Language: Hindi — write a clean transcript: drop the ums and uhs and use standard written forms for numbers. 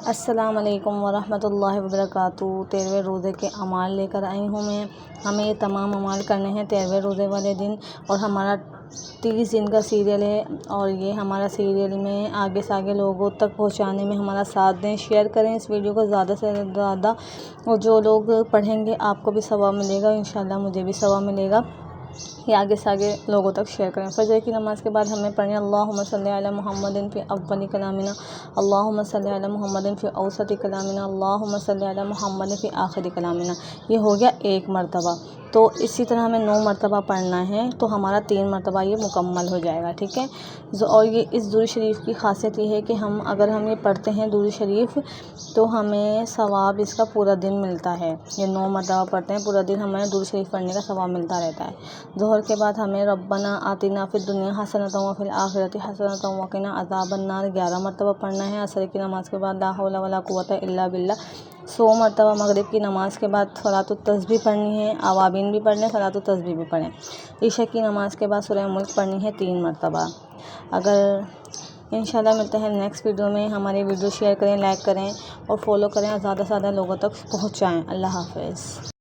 अस्सलाम वालेकुम वरहमतुल्लाहि वबरकातुहू। 13वें रोज़े के अमाल लेकर आई हूँ मैं। हमें ये तमाम अमाल करने हैं 13वें रोज़े वाले दिन, और हमारा 30 दिन का सीरियल है। और ये हमारा सीरियल में आगे से आगे लोगों तक पहुँचाने में हमारा साथ दें, शेयर करें इस वीडियो को ज़्यादा से ज़्यादा। और जो लोग पढ़ेंगे आपको भी सवाब मिलेगा, इंशाल्लाह मुझे भी सवाब मिलेगा। ये आगे से आगे लोगों तक शेयर करें। फजर की नमाज़ के बाद हमें पढ़ें अल्लाहुम्मा सल्ली अला मुहम्मदिन फ़ी अव्वली कलामिना, अल्लाहुम्मा सल्ली अला मुहम्मदिन फ़ी औसती कलामिना, अल्लाहुम्मा सल्ली अला मुहम्मदिन फ़ी आखिरी कलामिना। ये हो गया 1 मरतबा। तो इसी तरह हमें 9 मरतबा पढ़ना है, तो हमारा 3 मरतबा ये मुकम्मल हो जाएगा, ठीक है। और ये इस दुरूद शरीफ की खासियत ये है कि अगर हम ये पढ़ते हैं दुरूद शरीफ, तो हमें सवाब इसका पूरा दिन मिलता है। ये 9 मरतबा पढ़ते हैं पूरा दिन, हमें दुरूद शरीफ पढ़ने का सवाब मिलता रहता है। ज़ोहर के बाद हमें रब्बना आतिना फिद दुनिया हसनतम व फिल आखिरति हसनतम व क़िना अज़ाबन्नार 11 मरतबा पढ़ना है। असर की नमाज़ के बाद ला हौला वला कुव्वता इल्ला बिल्लाह 100 मरतबा। मगरिब की नमाज़ के बाद सलातुत तस्बीह पढ़नी है, अवाबीन भी पढ़ने, सलातुत तस्बीह भी पढ़ें। ईशा की नमाज़ के बाद सूरह मुल्क पढ़नी है 3 मरतबा। अगर इंशाल्लाह मिलते हैं नेक्स्ट वीडियो में। हमारी वीडियो शेयर करें, लाइक करें और फॉलो करें, और ज़्यादा से ज़्यादा लोगों तक पहुँचाएँ। अल्लाह हाफ़िज़।